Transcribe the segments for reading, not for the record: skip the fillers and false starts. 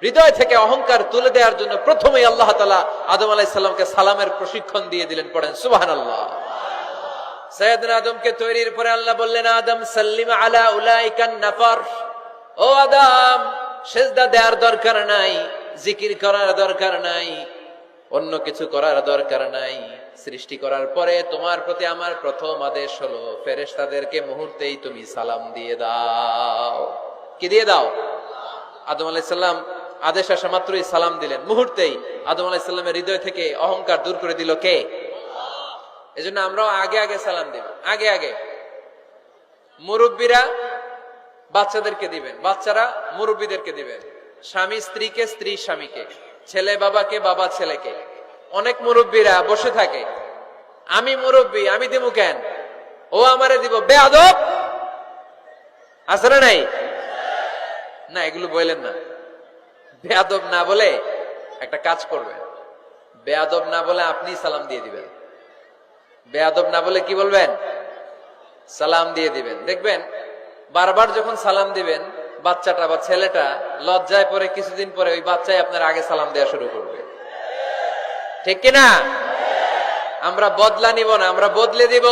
হৃদয় থেকে অহংকার তুলে দেওয়ার জন্য প্রথমেই আল্লাহ তাআলা আদম আলাইহিস সালামকে সালামের প্রশিক্ষণ দিয়ে দিলেন। পড়েন সুবহানাল্লাহ। সাইয়েদনা আদমকে তৈরির পরে আল্লাহ বললেন, আদম সাল্লিম আলা উলাইকান নাফার। ও আদম, সিজদা দেওয়ার দরকার নাই, জিকির করার দরকার নাই, অন্য কিছু করার দরকার নাই। সৃষ্টি করার পরে তোমার প্রতি আমার প্রথম আদেশ হলো ফেরেশতাদেরকে মুহূর্তেই তুমি সালাম দিয়ে দাও। কি দিয়ে দাও? আদম আলাইহিস সালাম আদেশ আসা মাত্রই সালাম দিলেন। মুহূর্তেই আদম আলাইহিস সালামের হৃদয় থেকে অহংকার দূর করে দিল কে? এজন্য আমরাও আগে আগে সালাম দিব। আগে আগে মুরব্বীরা বাচ্চাদেরকে দিবেন, বাচ্চারা মুরব্বীদেরকে দিবেন, স্বামী স্ত্রীকে, স্ত্রী স্বামীকে, ছেলে বাবাকে, বাবা ছেলেকে। অনেক মুরব্বীরা বসে থাকে, আমি মুরব্বী, আমি দিব কেন, ও আমারে দিব, বেয়াদব। আসলে নাই না, এগুলো বললেন না। বেয়াদব না বলে একটা কাজ করবেন, বেয়াদব না বলে আপনি সালাম দিয়ে দিবেন। বেয়াদব না বলে কি বলবেন? সালাম দিয়ে দিবেন। দেখবেন বারবার যখন সালাম দিবেন, বাচ্চাটা বা ছেলেটা লজ্জায় পরে কিছুদিন পরে ওই বাচ্চাই আপনার আগে সালাম দেওয়া শুরু করবে। ঠিক কিনা? আমরা বদলা নিব না, আমরা বদলে দিব।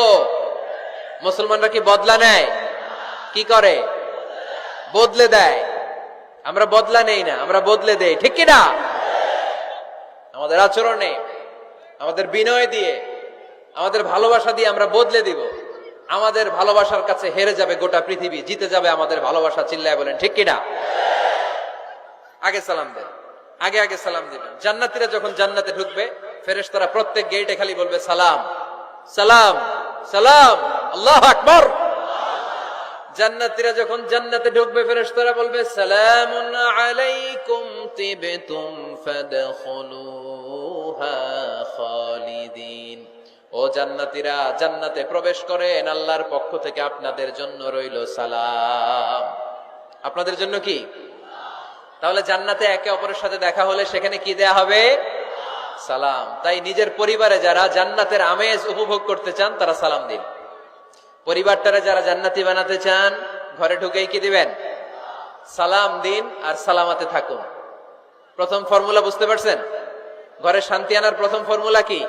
মুসলমানরা কি বদলা নেয়? কি করে? বদলে দেয়। আমরা বদলা নেই না, আমরা বদলে দেই। ঠিক কিনা? আমাদের আচরণে, আমাদের বিনয় দিয়ে, আমাদের ভালোবাসা দিয়ে আমরা বদলে দিব। আমাদের ভালোবাসার কাছে হেরে যাবে গোটা পৃথিবী, জিতে যাবে আমাদের ভালোবাসা। চিল্লায় বলেন ঠিক কিনা? আগে সালাম দেন, আগে আগে সালাম দিবেন। জান্নাতীরা যখন জান্নাতে ঢুকবে, ফেরেশতারা প্রত্যেক গেটে খালি বলবে সালাম সালাম সালাম, আল্লাহু আকবার। জান্নাতীরা যখন জান্নাতে ঢুকবে, ফেরেশতারা বলবে সালামুন আলাইকুম তিবতুম ফাদখুলুহা খালিদিন। ও জান্নাতীরা, জান্নাতে প্রবেশ করেন, আল্লাহর পক্ষ থেকে আপনাদের জন্য রইল সালাম। আপনাদের জন্য কি? তাহলে জান্নাতে একে অপরের সাথে দেখা হলে সেখানে কি দেয়া হবে? সালাম। তাই নিজের পরিবারে যারা জান্নাতের আমেজ উপভোগ করতে চান তারা সালাম দিন। পরিবারটারে যারা জান্নাতি বানাতে চান, ঘরে ঢুকেই কি দিবেন? সালাম দিন আর সালামাতে থাকুন। প্রথম ফর্মুলা বুঝতে পারছেন? ঘরে শান্তি আনার প্রথম ফর্মুলা কি?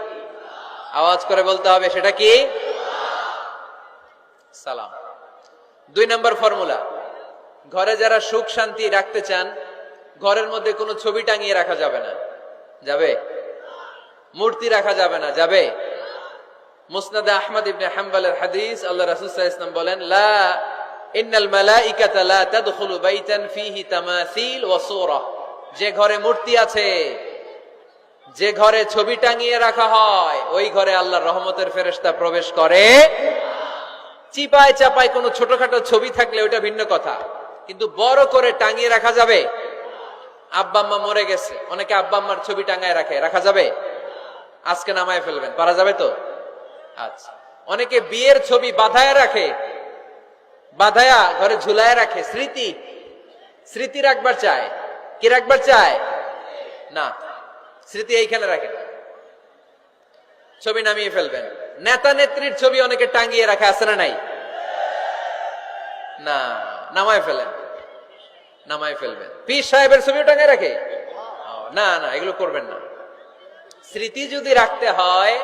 আওয়াজ করে বলতে হবে, সেটা কি? সালাম। 2 নম্বর ফর্মুলা, ঘরে যারা সুখ শান্তি রাখতে চান, ঘরের মধ্যে কোনো ছবি টাঙিয়ে রাখা যাবে না। যাবে? মূর্তি রাখা যাবে না। যাবে? মুসনাদে আহমদ ইবনে হাম্বলের হাদিস, আল্লাহ রাসূল সাল্লাল্লাহু আলাইহি ওয়াসাল্লাম বলেন, লা ইন্নাল মালাইকাতা লা তাদখুলু বাইতান ফীহি তামাসিল ওয়া সূরা। যে ঘরে মূর্তি আছে, যে ঘরে ছবি টাঙিয়ে রাখা হয়, ওই ঘরে আল্লাহর রহমতের ফেরেশতা প্রবেশ করে। চিপায় চাপায় কোনো ছোটখাটো ছবি থাকলে ওটা ভিন্ন কথা, কিন্তু বড় করে টাঙিয়ে রাখা যাবে? আব্বা আম্মা মরে গেছে, অনেকে আব্বা আম্মার ছবি টাঙায় রাখে, রাখা যাবে? আজকে নামায় ফেলবেন, পারা যাবে তো? আচ্ছা। অনেকে বিয়ের ছবি বাঁধায় রাখে, বাঁধায়া ঘরে ঝুলায় রাখে। স্মৃতি, স্মৃতি রাখবার চায়। কি রাখবার চায়? না, স্মৃতি এইখানে রাখেন, ছবি নামিয়ে ফেলবেন। নেতা নেত্রীর ছবি অনেকে টাঙ্গিয়ে রাখে, আছে না নাই? না, নামায় ফেলেন, নামায় ফেলবেন। পীর সাহেবের ছবিও টাঙ্গায় রাখে? না না, এগুলো করবেন না। স্মৃতি যদি রাখতে হয়,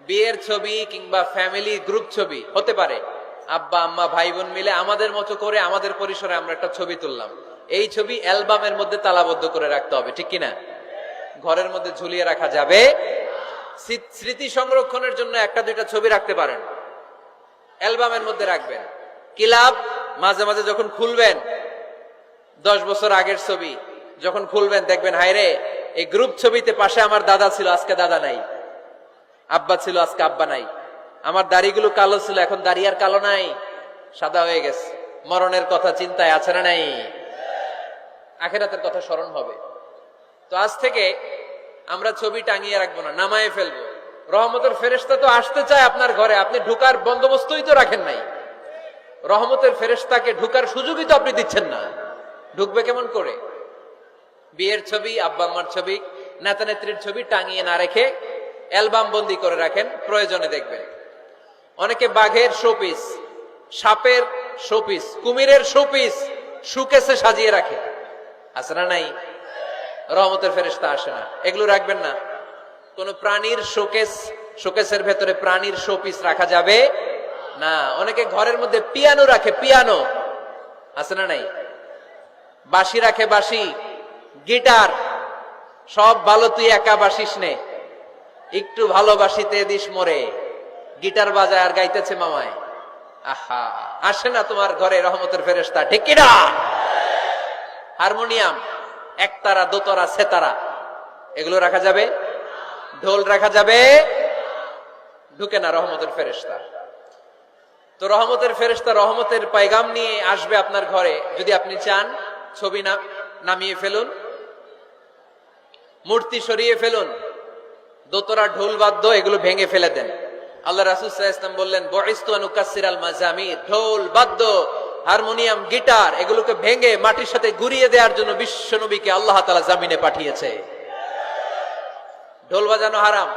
বিয়ের ছবি কিংবা ফ্যামিলি গ্রুপ ছবি হতে পারে, আব্বা আম্মা ভাই বোন মিলে আমাদের মতো করে আমাদের পরিসরে আমরা একটা ছবি তুললাম, এই ছবি অ্যালবামের মধ্যে তালাবদ্ধ করে রাখতে হবে। ঠিক কিনা? ঘরের মধ্যে ঝুলিয়ে রাখা যাবে? স্মৃতি সংরক্ষণের জন্য 1-2টা ছবি রাখতে পারেন, অ্যালবামের মধ্যে রাখবেন। কিলাব মাঝে মাঝে যখন খুলবেন, 10 বছর আগের ছবি যখন খুলবেন, দেখবেন হায়রে, এই গ্রুপ ছবিতে পাশে আমার দাদা ছিল, আজকে দাদা নাই, আব্বা ছিল, আজকে আব্বা নাই, আমার দাড়িগুলো কালো ছিল, এখন দাড়ি আর কালো নাই, সাদা হয়ে গেছে। মরণের কথা চিন্তায় আছে না নাই? আখিরাতের কথা স্মরণ হবে। তো আজ থেকে আমরা ছবি টাঙিয়ে রাখবো না, নামায়ে ফেলবো। রহমতের ফেরেশতা তো আসতে চায় আপনার ঘরে, আপনি ঢুকার বন্দোবস্তই তো রাখেন নাই। রহমতের ফেরেশতাকে ঢুকার সুযোগই তো আপনি দিচ্ছেন না, ঢুকবে কেমন করে? বিয়ের ছবি, আব্বা আম্মার ছবি, নেতা নেত্রীর ছবি টাঙিয়ে না রেখে অ্যালবাম বন্দি করে রাখেন, প্রয়োজনে দেখবেন। অনেকে বাঘের শোপিস, সাপের শোপিস, কুমিরের শোপিস সুকেসে সাজিয়ে রাখে, আছে না নাই? রহমতের ফেরেশতা আসে না। এগুলো রাখবেন না। কোন প্রাণীর শোকেসের ভেতরে প্রাণীর শোপিস রাখা যাবে না। অনেকে ঘরের মধ্যে পিয়ানো রাখে, পিয়ানো আছে না নাই? বাঁশি রাখে, বাঁশি, গিটার, সব ভালো, তুই একা বাসিস নে, একটু ভালোবাসিতে দিস মরে, গিটার বাজায় আর গাইতেছে মামায়। আহা, আসে না তোমার ঘরে রহমতের ফেরেশতা, ঠিক কিনা? হারমোনিয়াম, একতারা, দোতারা, সেতারা, এগুলো রাখা যাবে? ঢোল রাখা যাবে? ঢুকে না রহমতের ফেরেশতা। তো রহমতের ফেরেশতা রহমতের পায়গাম নিয়ে আসবে আপনার ঘরে। যদি আপনি চান, ছবি নামিয়ে ফেলুন, মূর্তি সরিয়ে ফেলুন, দোতরা, ঢোল বাদ্য এগুলো ভেঙে ফেলে দেন। আল্লাহ রাসূল সাল্লাল্লাহু আলাইহি ওয়াসাল্লাম বললেন, বুইসতু আন উকাসসিরাল মাজামির, ঢোল বাদ্য, হারমোনিয়াম, গিটার এগুলোকে ভেঙে মাটির সাথে গুঁড়িয়ে দেওয়ার জন্য বিশ্ব নবীকে আল্লাহ তাআলা জমিনে পাঠিয়েছে। ঢোল বাজানো হারাম,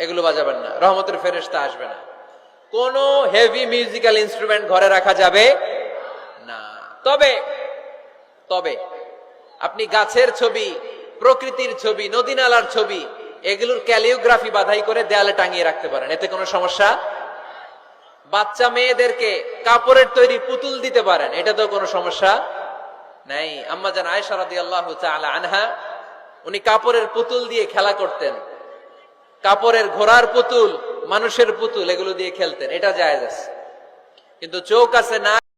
এগুলো বাজাবেন না, রহমতের ফেরেশতা আসবে না। কোন হেভি মিউজিক্যাল ইনস্ট্রুমেন্ট ঘরে রাখা যাবে না। তবে তবে আপনি গাছের ছবি, প্রকৃতির ছবি, নদী নালার ছবি, এগুলোর ক্যালিওগ্রাফি বাধাই করে দেয়ালে টাঙিয়ে রাখতে পারেন, এতে কোনো সমস্যা। বাচ্চা মেয়েদেরকে কাপড়ের তৈরি পুতুল দিতে পারেন, এটা তো কোনো সমস্যা নাই। আম্মা জান আয়েশা রাদিয়াল্লাহু তাআলা আনহা, উনি কাপড়ের পুতুল দিয়ে খেলা করতেন, কাপড়ের ঘোড়ার পুতুল, মানুষের পুতুল, এগুলো দিয়ে খেলতেন, এটা জায়েজ আছে। কিন্তু চোখ আছে না